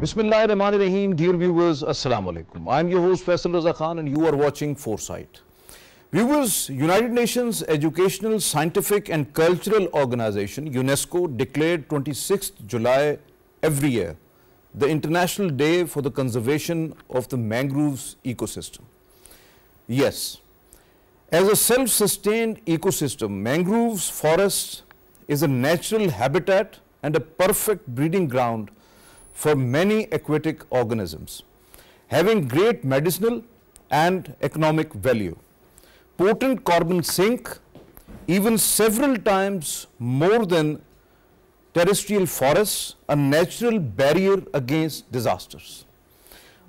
Bismillahirrahmanirrahim. Dear viewers, Assalamu alaikum. I am your host Faisal Raza Khan and you are watching Foresight. Viewers, United Nations Educational, Scientific and Cultural Organization UNESCO declared 26th July every year the International Day for the Conservation of the Mangroves ecosystem. Yes, as a self-sustained ecosystem, mangroves forest is a natural habitat and a perfect breeding ground for many aquatic organisms, having great medicinal and economic value. Potent carbon sink, even several times more than terrestrial forests, a natural barrier against disasters.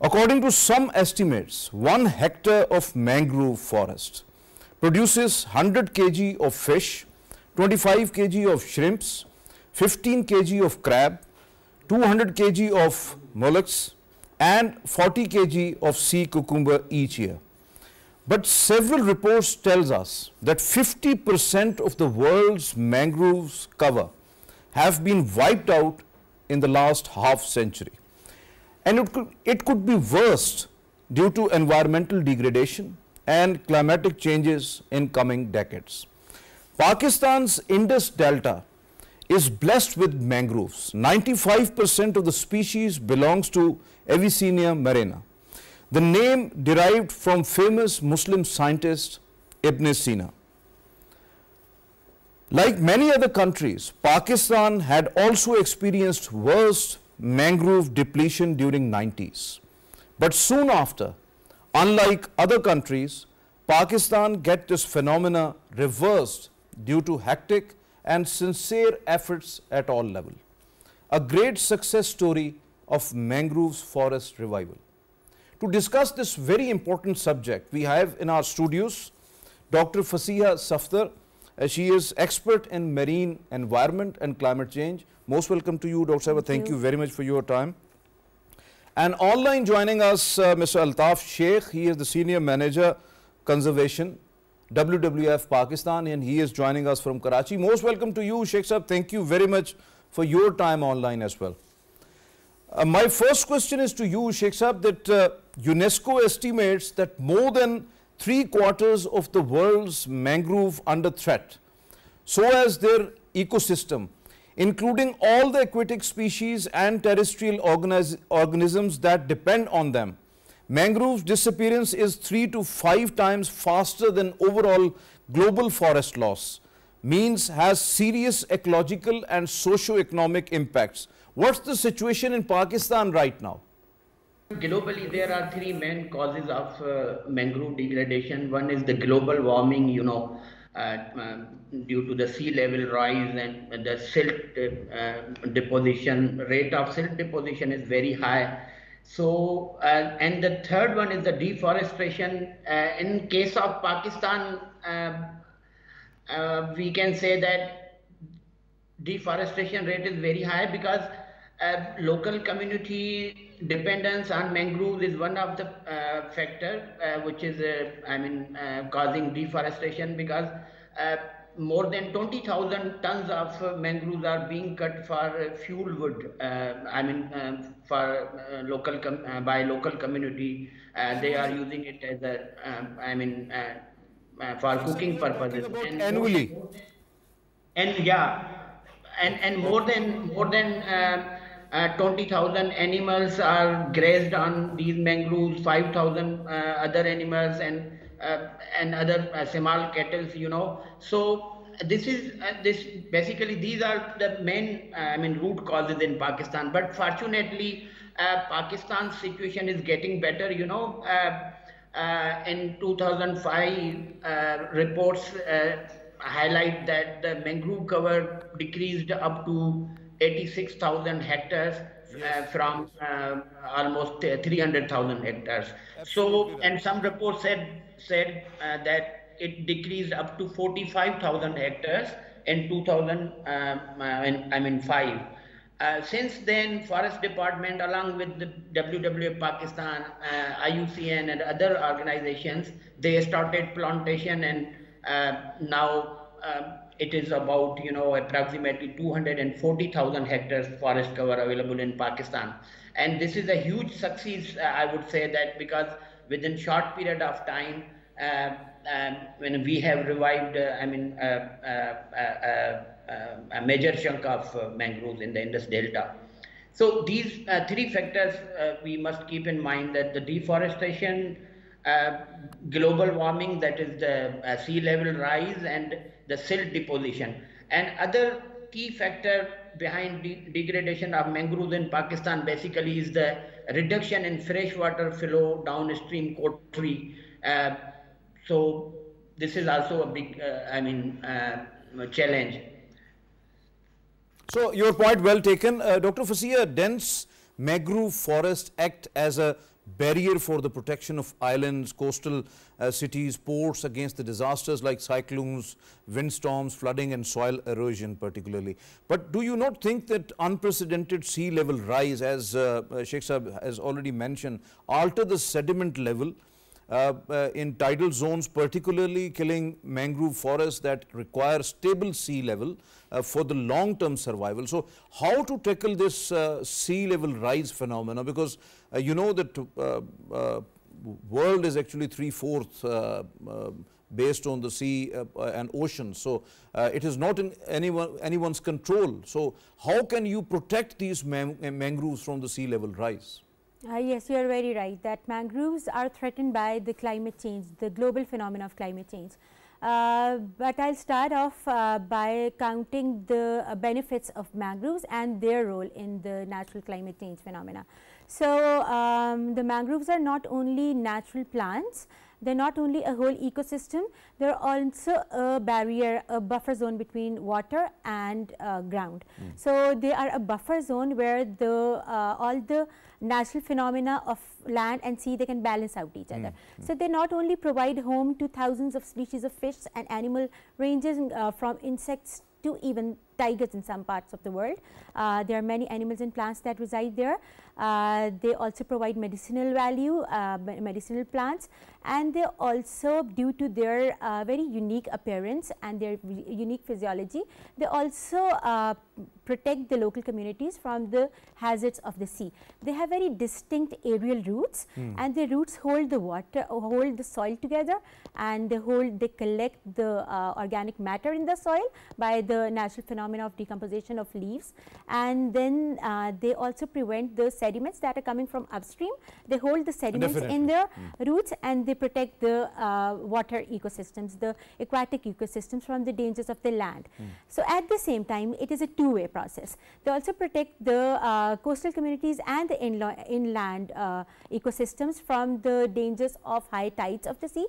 According to some estimates, 1 hectare of mangrove forest produces 100 kg of fish, 25 kg of shrimps, 15 kg of crab, 200 kg of mollusks and 40 kg of sea cucumber each year. But several reports tells us that 50% of the world's mangroves cover have been wiped out in the last half century. And it could be worse due to environmental degradation and climatic changes in coming decades. Pakistan's Indus Delta is blessed with mangroves. 95% of the species belongs to Avicennia marina. The name derived from famous Muslim scientist Ibn Sina. Like many other countries, Pakistan had also experienced worst mangrove depletion during 90s. But soon after, unlike other countries, Pakistan get this phenomena reversed due to hectic and sincere efforts at all levels. A great success story of mangroves forest revival. To discuss this very important subject, we have in our studios Dr. Fasiha Safdar. She is expert in marine environment and climate change. Most welcome to you, Dr. Safdar. Thank you very much for your time. And online joining us, Mr. Altaf Sheikh. He is the Senior Manager Conservation, WWF Pakistan, and he is joining us from Karachi. Most welcome to you, Sheikh Sahab. Thank you very much for your time online as well. My first question is to you, Sheikh Sahab, that UNESCO estimates that more than 3/4 of the world's mangrove under threat, so as their ecosystem, including all the aquatic species and terrestrial organisms that depend on them. Mangroves disappearance is 3 to 5 times faster than overall global forest loss, means has serious ecological and socio-economic impacts. What's the situation in Pakistan right now? Globally, there are 3 main causes of mangrove degradation. One is the global warming, due to the sea level rise and the silt deposition. Rate of silt deposition is very high. So, and the third one is the deforestation. In case of Pakistan, we can say that deforestation rate is very high because local community dependence on mangroves is one of the factor which is causing deforestation, because more than 20,000 tons of mangroves are being cut for fuel wood. For by local community, they are using it as a for cooking purposes. And annually, and more than 20,000 animals are grazed on these mangroves. 5,000 other animals and other small cattle, So this is basically these are the main root causes in Pakistan. But fortunately, Pakistan's situation is getting better. In 2005, reports highlight that the mangrove cover decreased up to 86,000 hectares from almost 300,000 hectares. So, and some reports said that it decreased up to 45,000 hectares in 2005. Since then, Forest Department, along with the WWF Pakistan, IUCN and other organizations, they started plantation, and now it is about, approximately 240,000 hectares forest cover available in Pakistan. And this is a huge success, I would say that, because within short period of time, when we have revived, a major chunk of mangroves in the Indus Delta. So these three factors we must keep in mind, that the deforestation, global warming, that is the sea level rise, and the silt deposition. And other key factor behind degradation of mangroves in Pakistan basically is the reduction in freshwater flow downstream coterie. So this is also a big, challenge. So your point well taken. Dr. Fasih, dense mangrove forests act as a barrier for the protection of islands, coastal cities, ports against the disasters like cyclones, windstorms, flooding and soil erosion particularly. But do you not think that unprecedented sea level rise, as Sheikh Sahab has already mentioned, alter the sediment level in tidal zones, particularly killing mangrove forests that require stable sea level for the long-term survival? So how to tackle this sea level rise phenomena? Because you know that world is actually 3/4 based on the sea and ocean. So it is not in anyone's control. So how can you protect these mangroves from the sea level rise? Yes, you are very right that mangroves are threatened by the climate change, the global phenomena of climate change. But I'll start off by counting the benefits of mangroves and their role in the natural climate change phenomena. So the mangroves are not only natural plants, they're not only a whole ecosystem, they're also a barrier, a buffer zone between water and ground. So they are a buffer zone where the all the natural phenomena of land and sea, they can balance out each other. So they not only provide home to thousands of species of fish and animal ranges from insects to even tigers in some parts of the world. There are many animals and plants that reside there. They also provide medicinal value, medicinal plants, and they also, due to their very unique appearance and their unique physiology, they also protect the local communities from the hazards of the sea. They have very distinct aerial roots, and the roots hold the water, hold the soil together, and they collect the organic matter in the soil by the natural phenomena of decomposition of leaves, and then they also prevent the sediments that are coming from upstream. They hold the sediments in their roots, and they protect the water ecosystems, the aquatic ecosystems, from the dangers of the land. So at the same time, it is a two-way process. They also protect the coastal communities and the inland ecosystems from the dangers of high tides of the sea,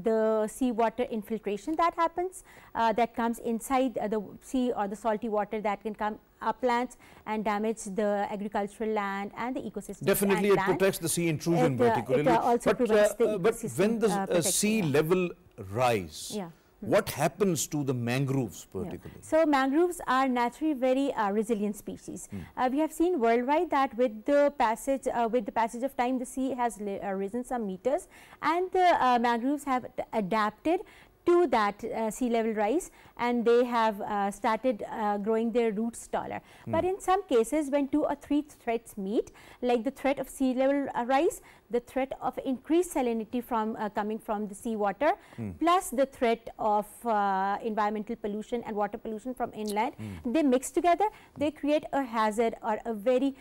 the seawater infiltration that happens, that comes inside the sea or the salty water that can come uplands and damage the agricultural land and the ecosystem. Definitely, it protects the sea intrusion particularly. It also prevents the but when the sea level rise, what happens to the mangroves particularly? So mangroves are naturally very resilient species. We have seen worldwide that with the passage of time, the sea has risen some meters, and the mangroves have adapted to that sea level rise, and they have started growing their roots taller. But in some cases, when 2 or 3 threats meet, like the threat of sea level rise, the threat of increased salinity from coming from the seawater, plus the threat of environmental pollution and water pollution from inland, they mix together, they create a hazard or a very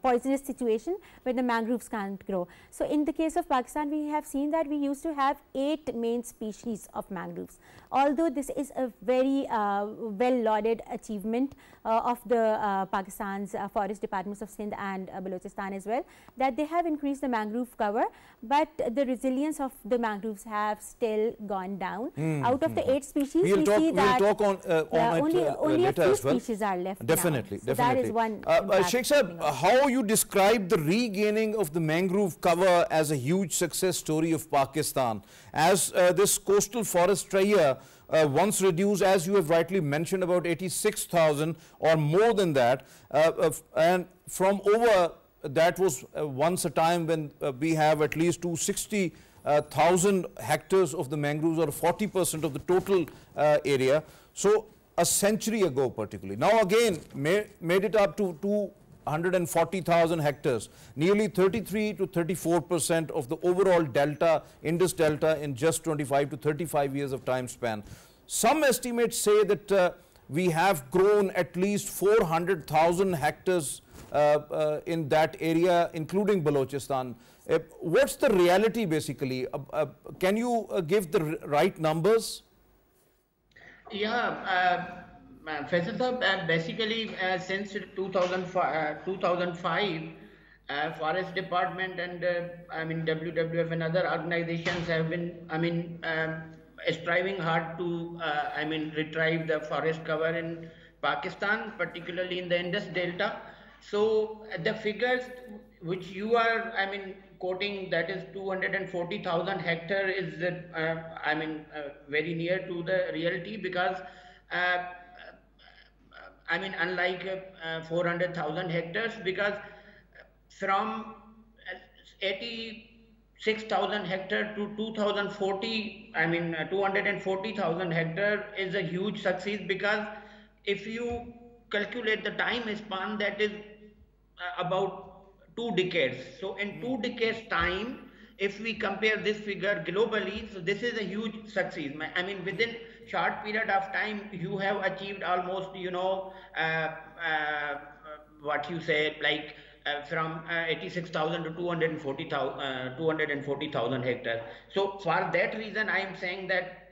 poisonous situation where the mangroves can't grow. So in the case of Pakistan, we have seen that we used to have 8 main species of mangroves. Although this is a very well lauded achievement of the Pakistan's forest departments of Sindh and Balochistan as well, that they have increased the mangrove cover, but the resilience of the mangroves have still gone down. Out of the 8 species, we see that only a few species are left. Definitely, now. So that is one. Sheikh Sahab, how you describe the regaining of the mangrove cover as a huge success story of Pakistan, as this coastal forest area once reduced, as you have rightly mentioned, about 86,000 or more than that, and from over that was once a time when we have at least 260 1,000 hectares of the mangroves, or 40% of the total area. So a century ago particularly. Now again made it up to 240,000 hectares, nearly 33 to 34% of the overall delta, Indus Delta, in just 25 to 35 years of time span. Some estimates say that we have grown at least 400,000 hectares in that area, including Balochistan. What's the reality basically? Can you give the right numbers? Yeah, Faisal, basically since 2005, Forest Department and I mean WWF and other organizations have been striving hard to retrieve the forest cover in Pakistan, particularly in the Indus Delta. So the figures which you are quoting, that is 240,000 hectare, is very near to the reality, because unlike 400,000 hectares, because from 86,000 hectare to 240,000 hectare is a huge success, because if you calculate the time span, that is about 2 decades. So in 2 decades time, if we compare this figure globally, so this is a huge success. Within short period of time, you have achieved almost, what you say, like from 86,000 to 240,000 hectares. So for that reason, I am saying that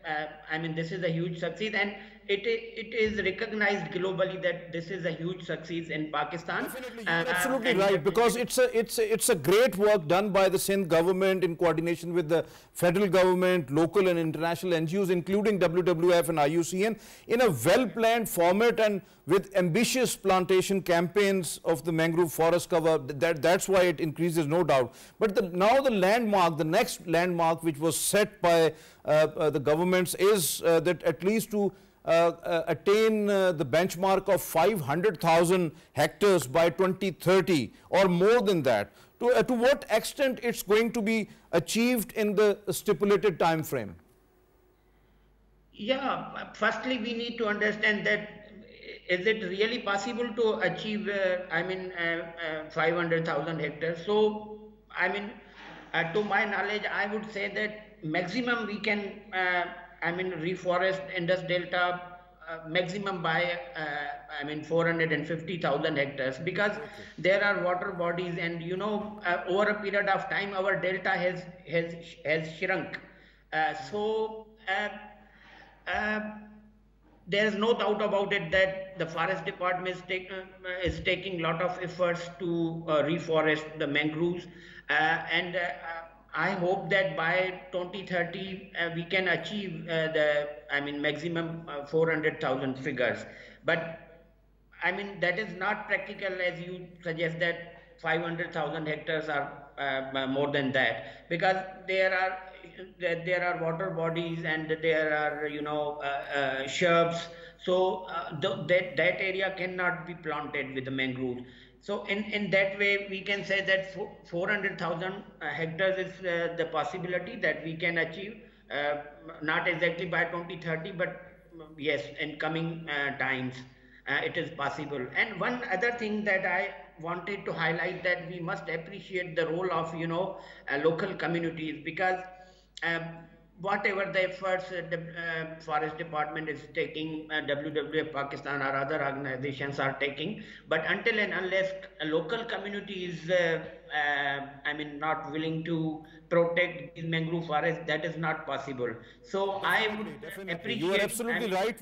this is a huge success, and it is recognized globally that this is a huge success in Pakistan. Definitely, you're absolutely right, because it's a great work done by the Sindh government in coordination with the federal government, local and international NGOs, including WWF and IUCN, in a well-planned format and with ambitious plantation campaigns of the mangrove forest cover. That's why it increases, no doubt. But now the landmark, the next landmark which was set by the governments is that at least to attain the benchmark of 500,000 hectares by 2030 or more than that. To what extent it's going to be achieved in the stipulated time frame? Yeah, firstly we need to understand that is it really possible to achieve 500,000 hectares. So to my knowledge, I would say that maximum we can reforest Indus Delta maximum by 450,000 hectares, because there are water bodies, and over a period of time our delta has shrunk. There is no doubt about it that the Forest Department is taking a lot of efforts to reforest the mangroves, and I hope that by 2030 we can achieve the maximum 400,000 figures. But that is not practical, as you suggest that 500,000 hectares are more than that, because there are water bodies and there are shrubs. So that area cannot be planted with the mangroves. So in that way, we can say that 400,000 hectares is the possibility that we can achieve, not exactly by 2030, but yes, in coming times it is possible. And one other thing that I wanted to highlight, that we must appreciate the role of local communities, because whatever the efforts the Forest Department is taking, WWF Pakistan or other organizations are taking, but until and unless a local community is not willing to protect these mangrove forests, that is not possible. So I would appreciate. You are absolutely right.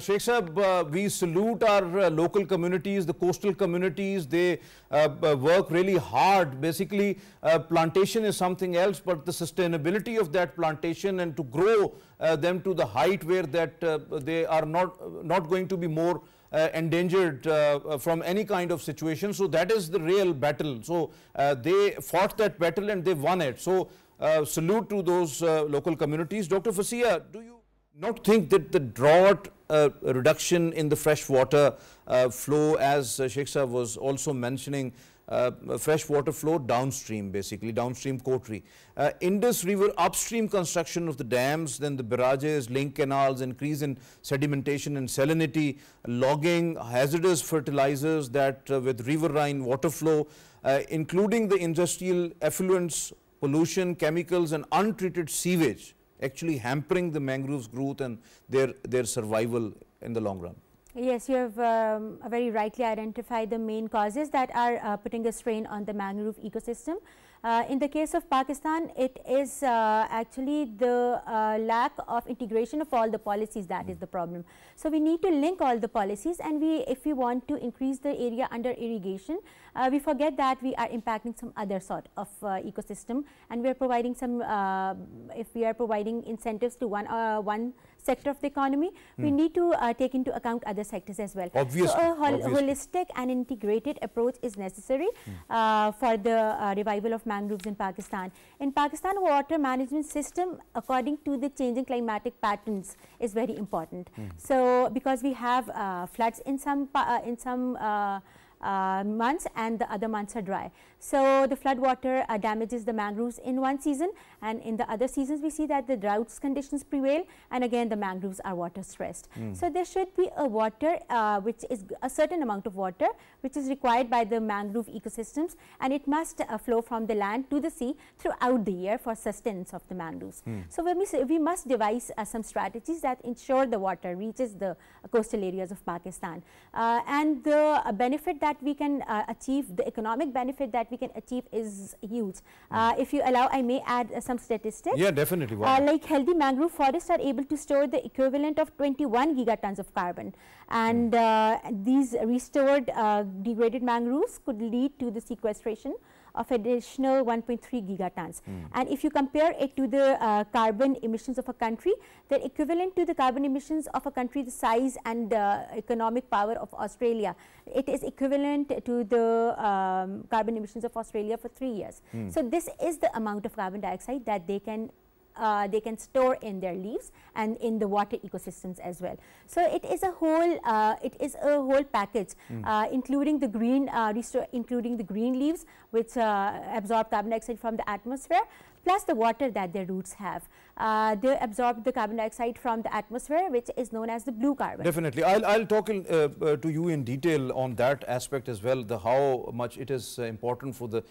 Sheikh Sahab, we salute our local communities, the coastal communities. They work really hard. Basically, plantation is something else, but the sustainability of that plantation and to grow them to the height where that they are not going to be more endangered from any kind of situation. So that is the real battle. So they fought that battle and they won it. So salute to those local communities. Dr. Fasia, do you not think that the drought reduction in the fresh water flow, as Sheikh Sahab was also mentioning, fresh water flow downstream, basically downstream coterie. Indus River upstream construction of the dams, then the barrages, link canals, increase in sedimentation and salinity, logging, hazardous fertilizers that with riverine water flow, including the industrial effluents, pollution, chemicals and untreated sewage, actually hampering the mangroves growth and their survival in the long run. Yes, you have very rightly identified the main causes that are putting a strain on the mangrove ecosystem. In the case of Pakistan, it is actually the lack of integration of all the policies that is the problem. So we need to link all the policies, and if we want to increase the area under irrigation, we forget that we are impacting some other sort of ecosystem, and we are providing some, if we are providing incentives to one sector of the economy, we need to take into account other sectors as well. Obviously, so a holistic and integrated approach is necessary for the revival of mangroves in Pakistan. In Pakistan, water management system, according to the changing climatic patterns, is very important. So because we have floods in some months and the other months are dry. So the flood water damages the mangroves in one season, and in the other seasons we see that the droughts conditions prevail, and again the mangroves are water stressed. So there should be a water which is a certain amount of water which is required by the mangrove ecosystems, and it must flow from the land to the sea throughout the year for sustenance of the mangroves. So we must devise some strategies that ensure the water reaches the coastal areas of Pakistan, and the benefit that we can achieve, the economic benefit that we can achieve is huge. If you allow, I may add some statistics. Yeah, definitely. Like healthy mangrove forests are able to store the equivalent of 21 gigatons of carbon, and these restored degraded mangroves could lead to the sequestration of additional 1.3 gigatons. And if you compare it to the carbon emissions of a country, they're equivalent to the carbon emissions of a country the size and economic power of Australia. It is equivalent to the carbon emissions of Australia for 3 years. So this is the amount of carbon dioxide that they can store in their leaves and in the water ecosystems as well. So it is a whole package, including the green leaves, which absorb carbon dioxide from the atmosphere, plus the water that their roots have. They absorb the carbon dioxide from the atmosphere, which is known as the blue carbon. Definitely. I'll talk to you in detail on that aspect as well, how much it is important for the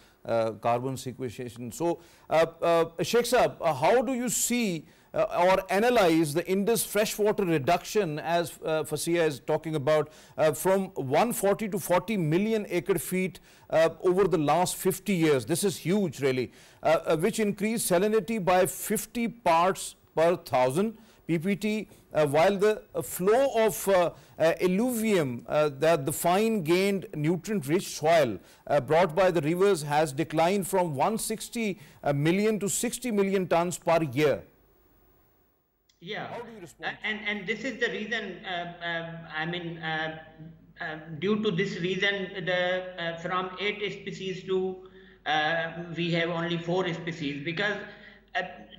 carbon sequestration. So, Sheikh Saab, how do you see or analyze the Indus freshwater reduction, as Fasia is talking about, from 140 to 40 million acre feet over the last 50 years? This is huge, really, which increased salinity by 50 parts per thousand ppt, while the flow of alluvium, that the fine gained nutrient rich soil brought by the rivers, has declined from 160 million to 60 million tons per year. Yeah, how do you respond? And this is the reason, due to this reason, the from 8 species to we have only 4 species, because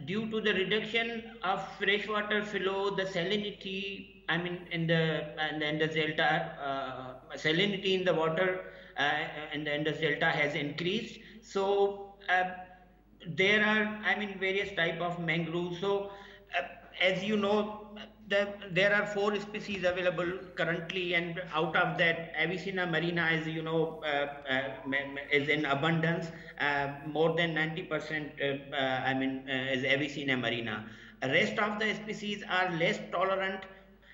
due to the reduction of freshwater flow, the salinity, in the Indus Delta, salinity in the water in the Indus Delta has increased. So there are, various type of mangroves. So as you know, there are 4 species available currently, and out of that, Avicenna marina is, is in abundance. More than 90% is Avicenna marina. Rest of the species are less tolerant.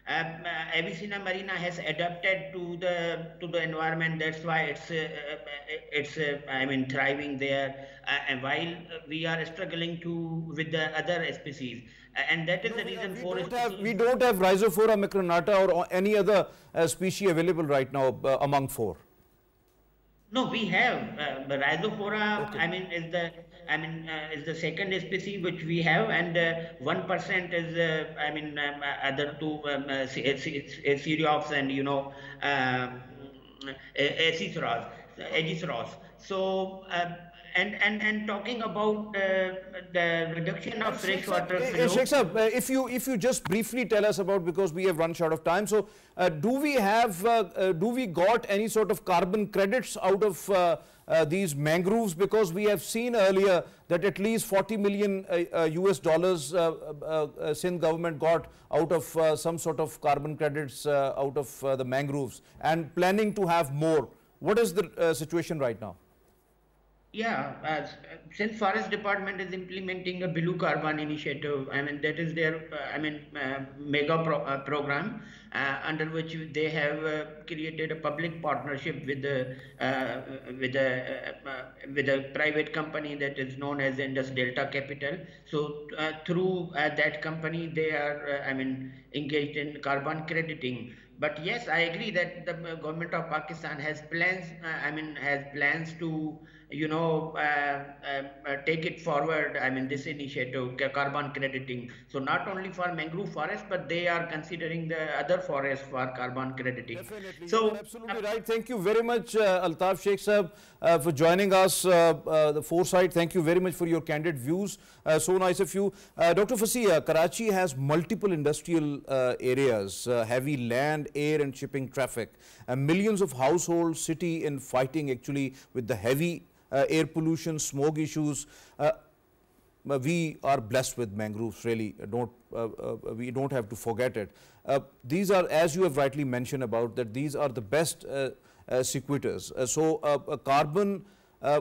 Avicenna marina has adapted to the environment. That's why it's thriving there, and while we are struggling with the other species, and that is the reason we don't have Rhizophora macronata or any other species available right now among 4. No, we have Rhizophora. Okay. Is the second species which we have, and 1% is other 2 Cereops and Aegiceros. So and talking about the reduction of freshwater flow. Sheikh Sahab, if you just briefly tell us about, because we have run short of time, so do we got any sort of carbon credits out of these mangroves? Because we have seen earlier that at least 40 million US dollars Sindh government got out of some sort of carbon credits out of the mangroves, and planning to have more. What is the situation right now? Yeah, since Forest Department is implementing a blue carbon initiative, I mean that is their, mega program under which they have created a public partnership with a private company that is known as Indus Delta Capital. So through that company, they are, engaged in carbon crediting. But yes, I agree that the government of Pakistan has plans. Has plans to, take it forward. I mean, this initiative, carbon crediting. So not only for mangrove forest, but they are considering the other forests for carbon crediting. Definitely, so you're absolutely right. Thank you very much, Altaf Sheikh Sahab, for joining us. The Foresight. Thank you very much for your candid views. So nice of you, Dr. Fasih. Karachi has multiple industrial areas, heavy land, air, and shipping traffic, millions of households, city in fighting actually with the heavy air pollution, smog issues. We are blessed with mangroves, really. We don't have to forget it. These are, as you have rightly mentioned about, that these are the best sequestrators. Carbon as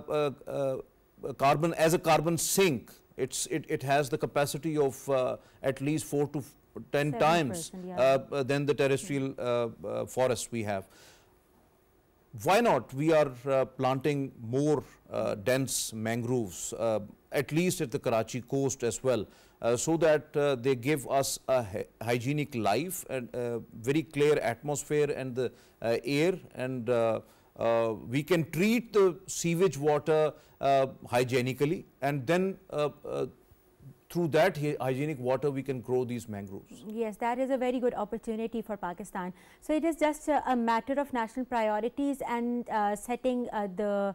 a carbon sink, it has the capacity of at least 4 to 10 times than the terrestrial forests we have. Why not we are planting more dense mangroves, at least at the Karachi coast as well, so that they give us a hygienic life and very clear atmosphere and the air, and we can treat the sewage water hygienically, and then through that hygienic water we can grow these mangroves. Yes, that is a very good opportunity for Pakistan. So it is just a matter of national priorities and setting the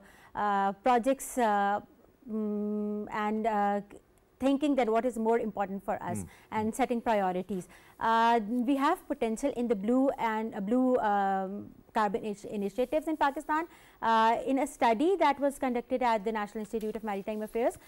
projects and thinking that what is more important for us and setting priorities. We have potential in the blue and blue carbon initiatives in Pakistan. In a study that was conducted at the National Institute of Maritime Affairs,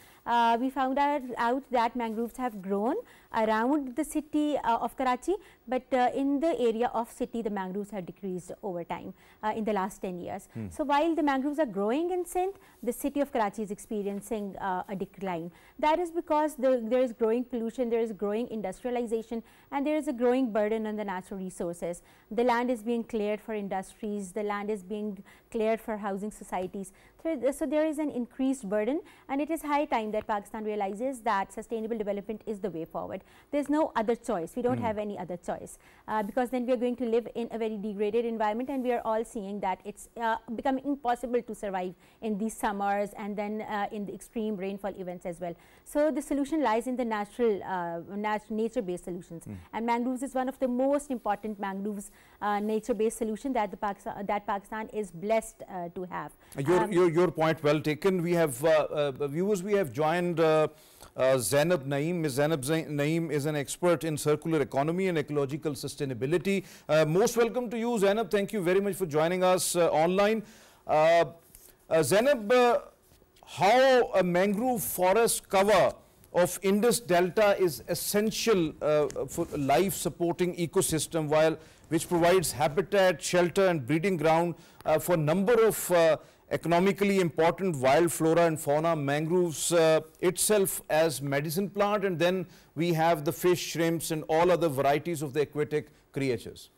we found out that mangroves have grown around the city of Karachi, but in the area of city the mangroves have decreased over time in the last 10 years. So while the mangroves are growing in Sindh, the city of Karachi is experiencing a decline. That is because there is growing pollution, there is growing industrialization, and there is a growing burden on the natural resources. The land is being cleared for industries, the land is being cleared for housing societies. So there is an increased burden, and it is high time that Pakistan realizes that sustainable development is the way forward. There is no other choice. We don't have any other choice, because then we are going to live in a very degraded environment, and we are all seeing that it's becoming impossible to survive in these summers and then in the extreme rainfall events as well. So the solution lies in the natural, nature-based solutions, and mangroves is one of the most important mangroves nature-based solution that Pakistan is blessed to have. Your point well taken. We have viewers. We have joined Zainab Naeem. Ms. Zainab Naeem is an expert in circular economy and ecological sustainability. Most welcome to you, Zainab. Thank you very much for joining us online. Zainab, how a mangrove forest cover of Indus Delta is essential for life supporting ecosystem, which provides habitat, shelter and breeding ground for a number of economically important wild flora and fauna. Mangroves itself as medicine plant, and then we have the fish, shrimps and all other varieties of the aquatic creatures.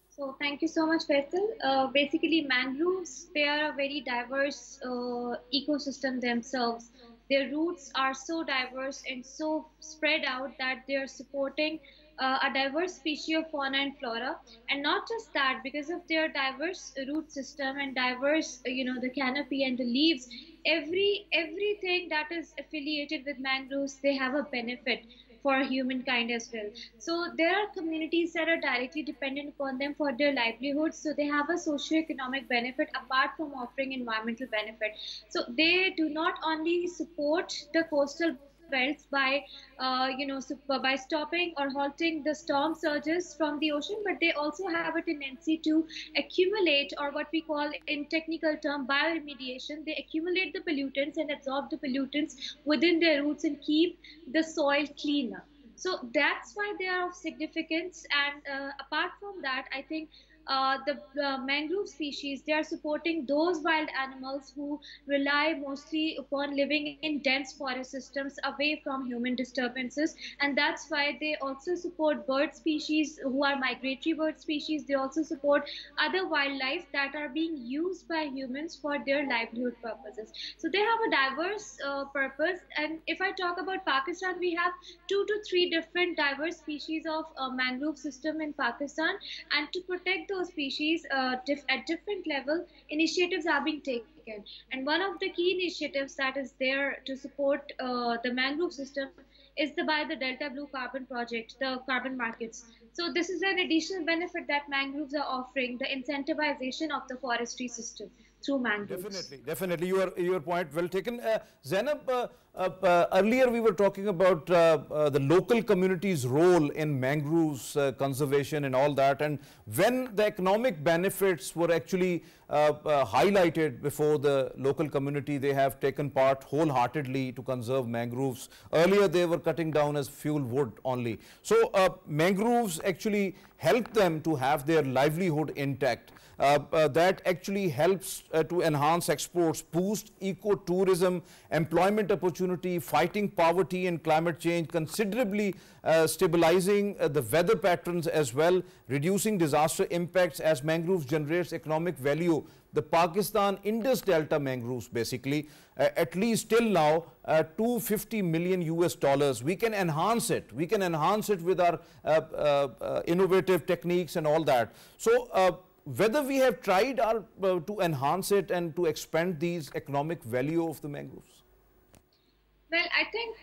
So thank you so much, Faisal. Basically, mangroves, they are a very diverse ecosystem themselves. Their roots are so diverse and so spread out that they are supporting a diverse species of fauna and flora. And not just that, because of their diverse root system and diverse, the canopy and the leaves, everything that is affiliated with mangroves, they have a benefit. for humankind as well. So there are communities that are directly dependent upon them for their livelihoods. So they have a socio-economic benefit apart from offering environmental benefit. So they do not only support the coastal belts by by stopping or halting the storm surges from the ocean, but they also have a tendency to accumulate, or what we call in technical term bioremediation. They accumulate the pollutants and absorb the pollutants within their roots and keep the soil cleaner. So that's why they are of significance. And apart from that, I think the mangrove species, they are supporting those wild animals who rely mostly upon living in dense forest systems away from human disturbances. And that's why they also support bird species who are migratory bird species. They also support other wildlife that are being used by humans for their livelihood purposes. So they have a diverse purpose. And if I talk about Pakistan, we have 2 to 3 different diverse species of mangrove system in Pakistan. And to protect those species at different level, initiatives are being taken. And one of the key initiatives that is there to support the mangrove system is by the Delta Blue Carbon Project, the carbon markets. So this is an additional benefit that mangroves are offering, the incentivization of the forestry system through mangroves. Definitely. Your point well taken. Zainab, earlier we were talking about the local community's role in mangroves conservation and all that, and when the economic benefits were actually highlighted before the local community, they have taken part wholeheartedly to conserve mangroves. Earlier they were cutting down as fuel wood only. So mangroves actually help them to have their livelihood intact. That actually helps to enhance exports, boost eco-tourism, employment opportunity, fighting poverty and climate change, considerably stabilizing the weather patterns as well, reducing disaster impacts as mangroves generates economic value. The Pakistan Indus Delta mangroves basically, at least till now, $250 million US. We can enhance it. We can enhance it with our innovative techniques and all that. So whether we have tried to enhance it and to expand these economic value of the mangroves? Well, I think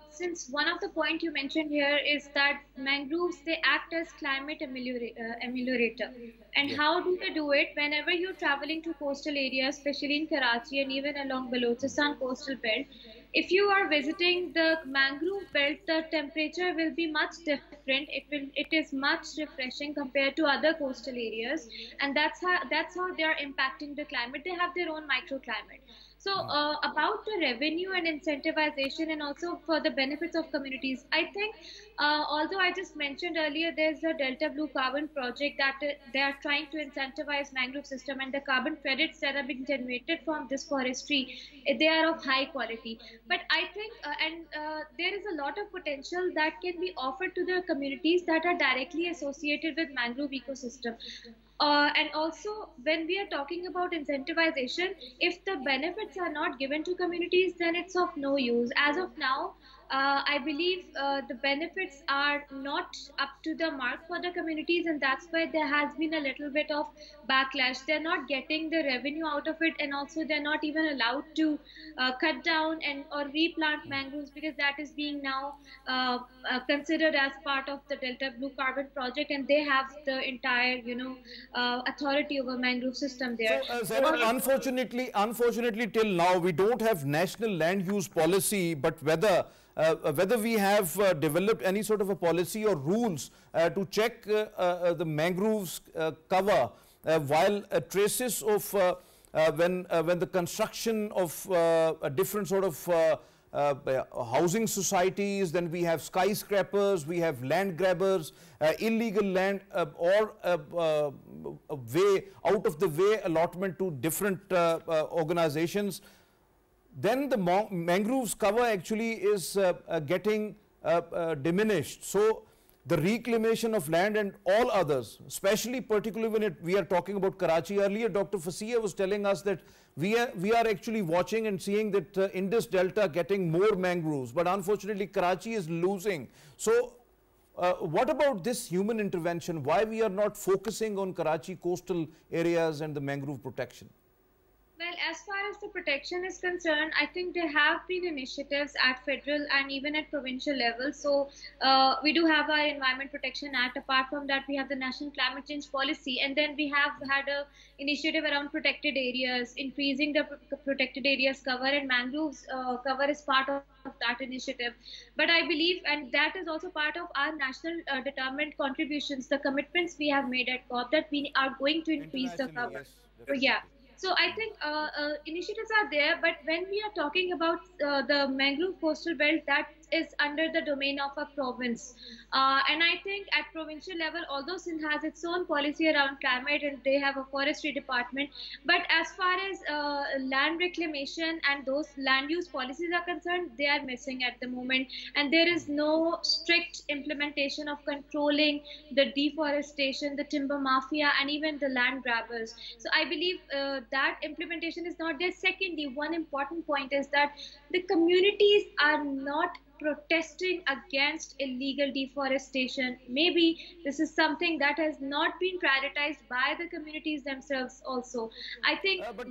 since one of the points you mentioned here is that mangroves, they act as climate ameliorator. And how do they do it? Whenever you're traveling to coastal areas, especially in Karachi and even along Balochistan coastal belt, if you are visiting the mangrove belt, the temperature will be much different. It is much refreshing compared to other coastal areas, and that's how they are impacting the climate. They have their own microclimate. So about the revenue and incentivization and also for the benefits of communities, I think although I just mentioned earlier, there's a Delta Blue Carbon project that they are trying to incentivize mangrove system, and the carbon credits that are being generated from this forestry, they are of high quality. But I think, there is a lot of potential that can be offered to the communities that are directly associated with mangrove ecosystem. And also, when we are talking about incentivization, if the benefits are not given to communities, then it's of no use. As of now, I believe the benefits are not up to the mark for the communities, and that's why there has been a little bit of backlash. They're not getting the revenue out of it, and also they're not even allowed to cut down or replant mangroves, because that is being now considered as part of the Delta Blue Carbon project, and they have the entire authority over mangrove system there. So, Zainab, unfortunately till now we don't have national land use policy, but whether we have developed any sort of a policy or rules to check the mangroves cover while traces of when the construction of a different sort of housing societies, then we have skyscrapers, we have land grabbers, illegal land or way out of the way allotment to different organizations. Then the mangroves cover actually is getting diminished. So the reclamation of land and all others, especially particularly when we are talking about Karachi. Earlier, Dr. Fasiyah was telling us that we are actually watching and seeing that Indus Delta getting more mangroves, but unfortunately Karachi is losing. So what about this human intervention? Why we are not focusing on Karachi coastal areas and the mangrove protection? Well, as far as the protection is concerned, I think there have been initiatives at federal and even at provincial level. So we do have our Environment Protection Act. Apart from that, we have the National Climate Change Policy, and then we have had a initiative around protected areas, increasing the protected areas cover, and mangroves cover is part of that initiative. But I believe, and that is also part of our national determined contributions, the commitments we have made at COP, that we are going to increase the cover. Yes, So yeah. So I think initiatives are there, but when we are talking about the mangrove coastal belt, that is under the domain of a province. And I think at provincial level, although Sindh has its own policy around climate and they have a forestry department, but as far as land reclamation and those land use policies are concerned, they are missing at the moment. And there is no strict implementation of controlling the deforestation, the timber mafia, and even the land grabbers. So I believe that implementation is not there. Secondly, one important point is that the communities are not protesting against illegal deforestation. Maybe this is something that has not been prioritized by the communities themselves also. I think but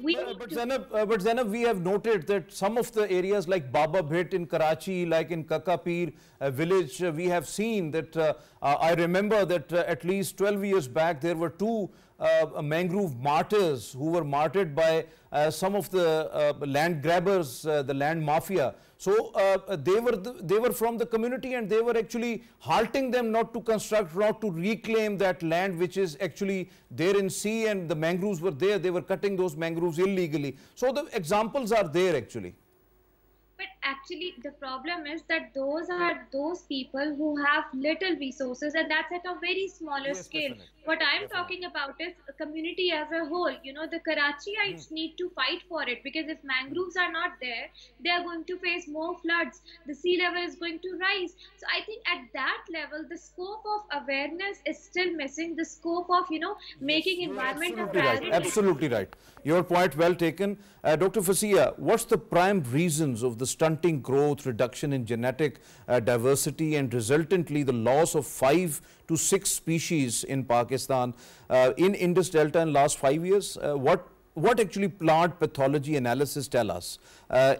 Zainab, we have noted that some of the areas like Baba Bhit in Karachi, like in Kakapir village, we have seen that I remember that at least 12 years back there were two mangrove martyrs who were martyred by some of the land grabbers, the land mafia. So they were from the community, and they were actually halting them not to construct, not to reclaim that land which is actually there in sea, and the mangroves were there. They were cutting those mangroves illegally. So the examples are there actually. But actually, the problem is that those are those people who have little resources, and that's at a very smaller scale. Definitely. What I'm talking about is a community as a whole. You know, the Karachiites need to fight for it, because if mangroves are not there, they are going to face more floods. The sea level is going to rise. So I think at that level, the scope of awareness is still missing. The scope of, making environment a priority. Absolutely right. Your point well taken. Dr. Fasia, what's the prime reasons of the stunting growth, reduction in genetic diversity, and resultantly the loss of 5 to 6 species in Pakistan in Indus Delta in last 5 years? What actually plant pathology analysis tell us?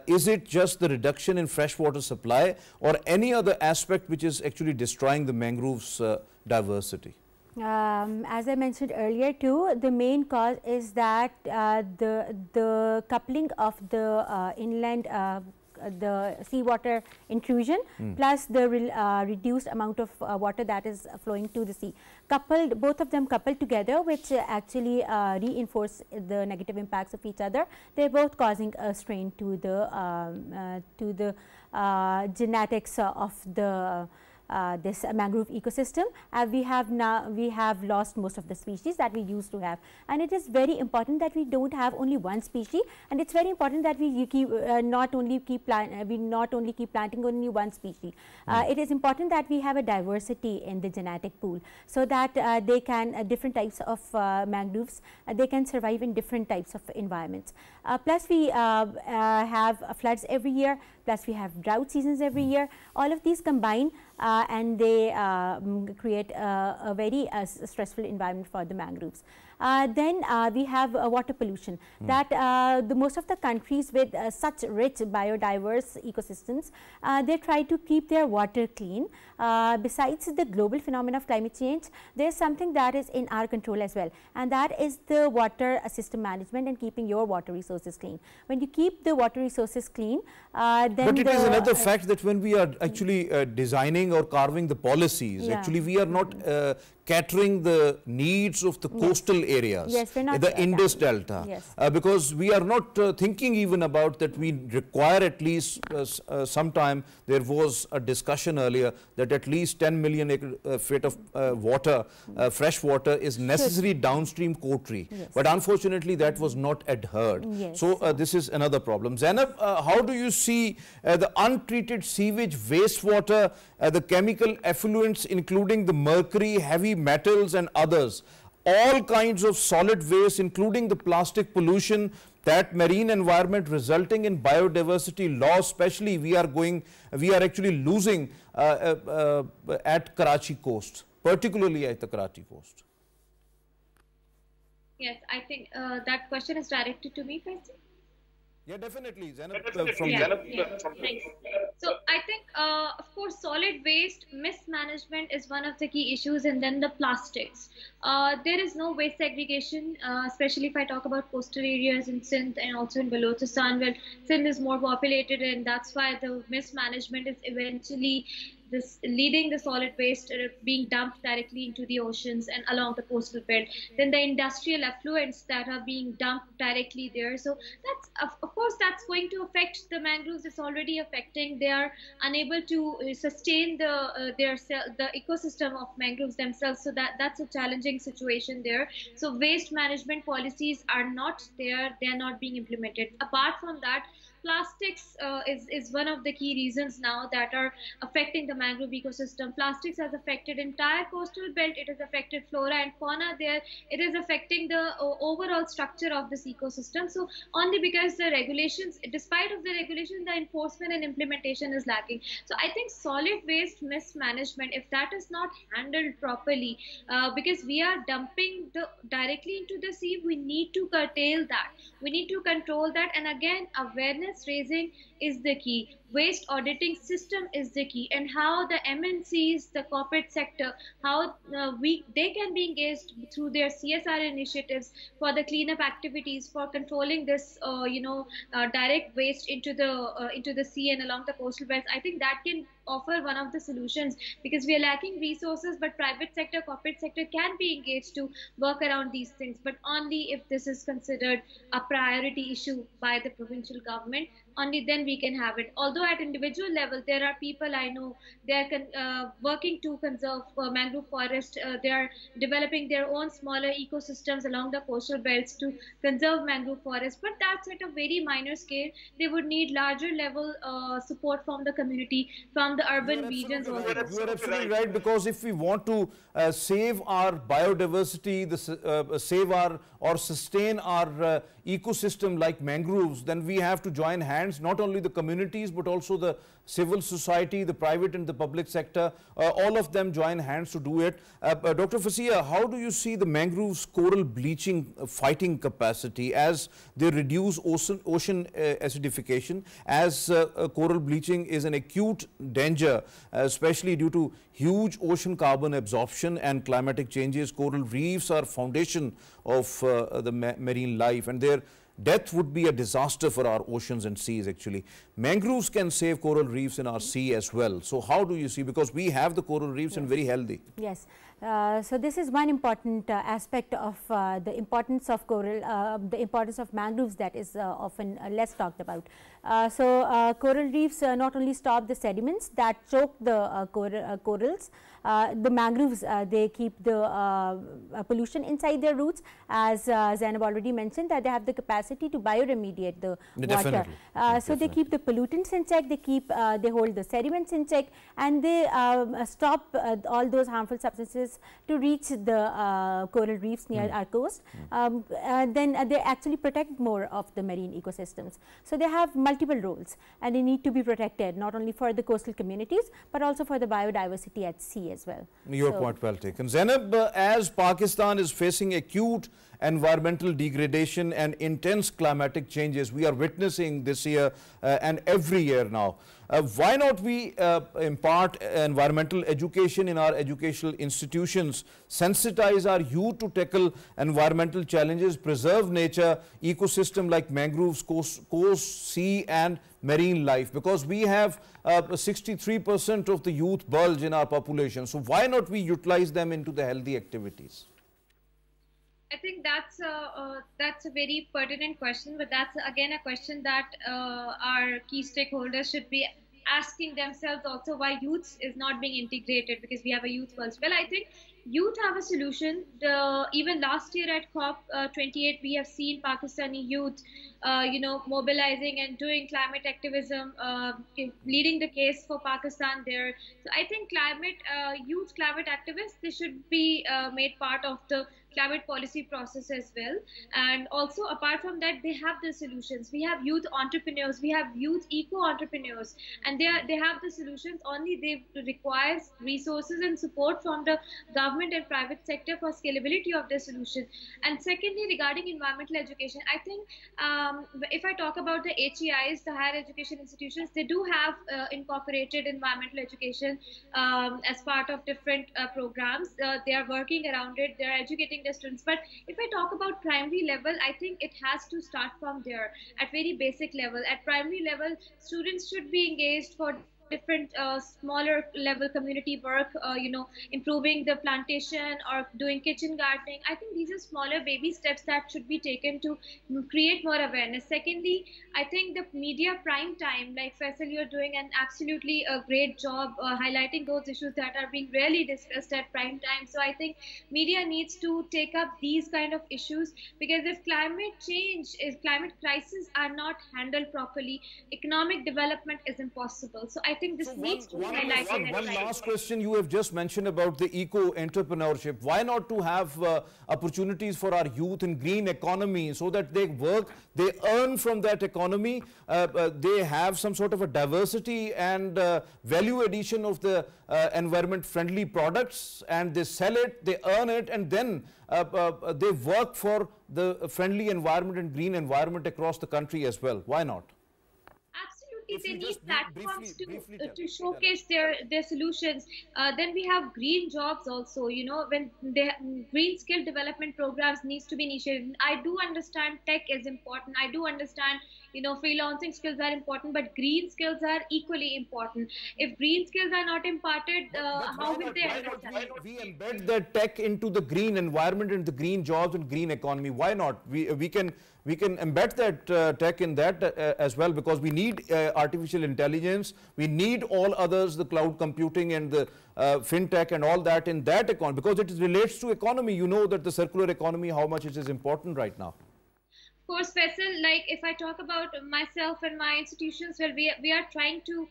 Is it just the reduction in freshwater supply, or any other aspect which is actually destroying the mangroves diversity? As I mentioned earlier too, the main cause is that the coupling of the inland the seawater intrusion plus the reduced amount of water that is flowing to the sea, coupled, both of them coupled together, which actually reinforce the negative impacts of each other. They're both causing a strain to the genetics of the this mangrove ecosystem. We have lost most of the species that we used to have, and it is very important that we don't have only one species, and it's very important that we keep not only keep planting only one species. It is important that we have a diversity in the genetic pool, so that they can different types of mangroves they can survive in different types of environments. Plus we have floods every year, plus we have drought seasons every year. All of these combine and they create a very stressful environment for the mangroves. Then we have water pollution, that the most of the countries with such rich biodiverse ecosystems, they try to keep their water clean. Besides the global phenomenon of climate change, there is something that is in our control as well, and that is the water system management and keeping your water resources clean. When you keep the water resources clean, then but it is another fact that when we are actually designing or carving the policies, actually we are not catering the needs of the coastal areas, the Indus Delta, because we are not thinking even about that. We require at least sometime, there was a discussion earlier that at least 10 million feet of water, fresh water is necessary downstream coterie, but unfortunately that was not adhered. So this is another problem. Zainab, how do you see the untreated sewage, wastewater, the chemical effluents including the mercury, heavy metals and others, all kinds of solid waste including the plastic pollution, that marine environment resulting in biodiversity loss? Especially we are actually losing at Karachi coast, particularly at the Karachi coast. Yes, I think that question is directed to me, Faisal. Yeah, definitely. Zainab, from Yeah, you. yeah, thanks. So I think, of course, solid waste mismanagement is one of the key issues, and then the plastics. There is no waste segregation, especially if I talk about coastal areas in Sindh and also in Balochistan. Well, Sindh is more populated, and that's why the mismanagement is eventually this leading the solid waste being dumped directly into the oceans and along the coastal belt. Then the industrial effluents that are being dumped directly there. So that's of course that's going to affect the mangroves. It's already affecting. They are unable to sustain the ecosystem of mangroves themselves. So that's a challenging situation there. So waste management policies are not there. They are not being implemented. Apart from that, plastics is one of the key reasons now that are affecting the mangrove ecosystem. Plastics has affected entire coastal belt. It has affected flora and fauna there. It is affecting the overall structure of this ecosystem. So only because the regulations, despite of the regulation, the enforcement and implementation is lacking. So I think solid waste mismanagement, if that is not handled properly, because we are dumping the directly into the sea, we need to curtail that. We need to control that. And again, awareness raising is the key. Waste auditing system is the key, and how the MNCs, the corporate sector, how they can be engaged through their CSR initiatives for the cleanup activities, for controlling this, direct waste into the sea and along the coastal belts. I think that can offer one of the solutions, because we are lacking resources, but private sector, corporate sector can be engaged to work around these things, but only if this is considered a priority issue by the provincial government. Only then we can have it. Although at individual level, there are people I know, they are working to conserve mangrove forest. They are developing their own smaller ecosystems along the coastal belts to conserve mangrove forest, but that's at a very minor scale. They would need larger level support from the community, from the You are urban regions absolutely also. right. You are absolutely right, because if we want to save our biodiversity, save our or sustain our ecosystem like mangroves, then we have to join hands, not only the communities but also the civil society, the private and the public sector, all of them join hands to do it. Dr. Fasia, how do you see the mangroves coral bleaching fighting capacity as they reduce ocean acidification, as coral bleaching is an acute danger, especially due to huge ocean carbon absorption and climatic changes? Coral reefs are foundation of the marine life, and their death would be a disaster for our oceans and seas actually. Mangroves can save coral reefs in our sea as well. So how do you see, because we have the coral reefs and very healthy? Yes. So this is one important aspect of the importance of coral, the importance of mangroves that is often less talked about. Coral reefs not only stop the sediments that choke the corals, the mangroves they keep the pollution inside their roots, as Zainab already mentioned, that they have the capacity to bioremediate the water. So they keep the pollutants in check, they hold the sediments in check, and they stop all those harmful substances to reach the coral reefs near our coast. Then they actually protect more of the marine ecosystems. So they have multiple roles, and they need to be protected not only for the coastal communities but also for the biodiversity at sea as well. Your point well taken. Zainab, as Pakistan is facing acute environmental degradation and intense climatic changes, we are witnessing this year and every year now. Why not we impart environmental education in our educational institutions, sensitize our youth to tackle environmental challenges, preserve nature, ecosystem like mangroves, coast, sea and marine life, because we have 63% of the youth bulge in our population. So why not we utilize them into the healthy activities? I think that's a very pertinent question, but that's again a question that our key stakeholders should be asking themselves also, why youth is not being integrated, because we have a youth pulse. Well, I think youth have a solution. Even last year at COP 28, we have seen Pakistani youth, mobilizing and doing climate activism, leading the case for Pakistan there. So I think youth climate activists, they should be made part of the climate policy process as well. And also apart from that, they have the solutions. We have youth entrepreneurs, we have youth eco entrepreneurs, and they have the solutions. Only they requires resources and support from the government government and private sector for scalability of the solution. And secondly, regarding environmental education, I think if I talk about the HEIs, the higher education institutions, they do have incorporated environmental education as part of different programs. They are working around it, they are educating the students. But if I talk about primary level, I think it has to start from there at very basic level. At primary level, students should be engaged for different smaller level community work, improving the plantation or doing kitchen gardening. I think these are smaller baby steps that should be taken to create more awareness. Secondly, I think the media prime time, like Faisal, you're doing an absolutely a great job highlighting those issues that are being rarely discussed at prime time. So I think media needs to take up these kind of issues, because if climate crisis are not handled properly, economic development is impossible. So I think this needs to be highlighted. One last question. You have just mentioned about the eco-entrepreneurship. Why not to have opportunities for our youth in green economy, so that they work, they earn from that economy, they have some sort of a diversity and value addition of the environment-friendly products, and they sell it, they earn it, and then they work for the friendly environment and green environment across the country as well. Why not? They need platforms to showcase their solutions. Then we have green jobs also, when the green skill development programs needs to be initiated. I do understand tech is important. I do understand, freelancing skills are important, but green skills are equally important. If green skills are not imparted, how will they understand? We embed that tech into the green environment and the green jobs and green economy. Why not? We can embed that tech in that as well, because we need artificial intelligence, we need all others, the cloud computing and the fintech and all that in that economy, because it relates to economy. You know that the circular economy, how much it is important right now. Of course, Faisal, like if I talk about myself and my institutions, well, we are trying to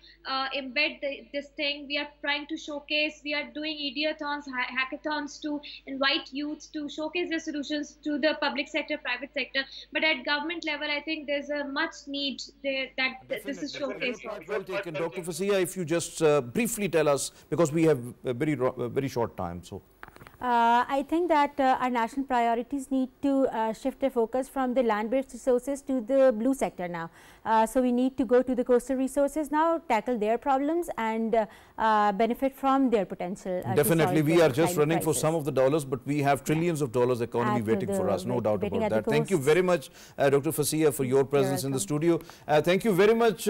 embed this thing. We are trying to showcase. We are doing ideathons, hackathons to invite youth to showcase their solutions to the public sector, private sector. But at government level, I think there's a much need there that this is showcased. Well taken, Dr. Fasia. If you just briefly tell us, because we have a very short time. So. I think that our national priorities need to shift their focus from the land-based resources to the blue sector now. So we need to go to the coastal resources now, tackle their problems and benefit from their potential. Definitely, we are just running for some of the dollars, but we have trillions of dollars economy waiting for us, no doubt about that. Thank you very much, Dr. Fasia, for your presence in the studio. Thank you very much,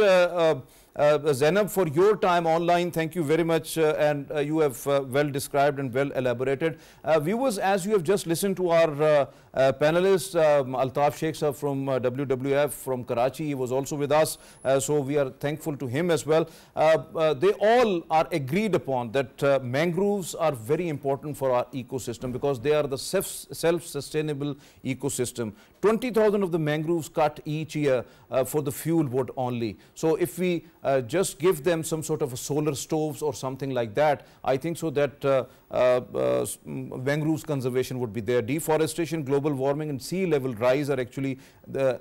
Zainab, for your time online. Thank you very much, and you have well described and well elaborated. Viewers, as you have just listened to our panelist, Altaf Sheikh sir from WWF from Karachi, he was also with us, so we are thankful to him as well. They all are agreed upon that mangroves are very important for our ecosystem, because they are the self-sustainable ecosystem. 20,000 of the mangroves cut each year for the fuel wood only. So if we just give them some sort of a solar stoves or something like that, I think so that mangroves conservation would be there. Deforestation, global warming and sea level rise are actually the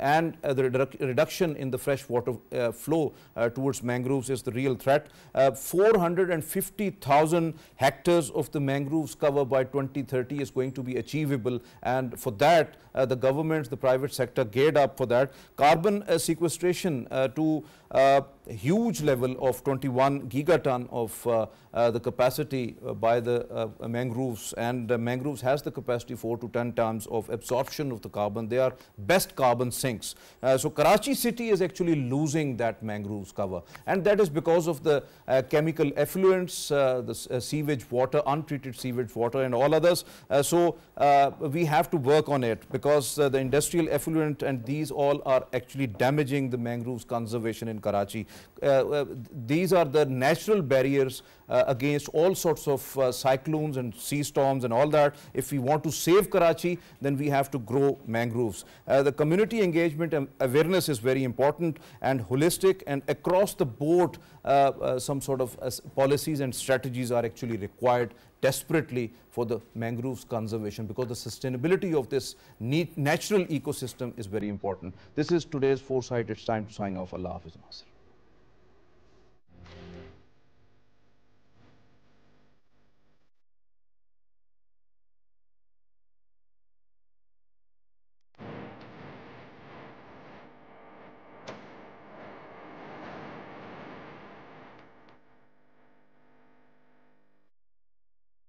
reduction in the fresh water flow towards mangroves is the real threat. 450,000 hectares of the mangroves cover by 2030 is going to be achievable, and for that the governments, the private sector geared up for that. Carbon sequestration to huge level of 21 gigaton of the capacity by the mangroves, and mangroves has the capacity 4 to 10 times of absorption of the carbon. They are best carbon sinks. So Karachi city is actually losing that mangroves cover, and that is because of the chemical effluents, the sewage water, untreated sewage water and all others. So we have to work on it, because the industrial effluent and these all are actually damaging the mangroves conservation in Karachi. These are the natural barriers against all sorts of cyclones and sea storms and all that. If we want to save Karachi, then we have to grow mangroves. The community engagement and awareness is very important and holistic, and across the board some sort of policies and strategies are actually required desperately for the mangroves conservation, because the sustainability of this natural ecosystem is very important. This is today's Foresight. It's time to sign off. Allah Hafiz.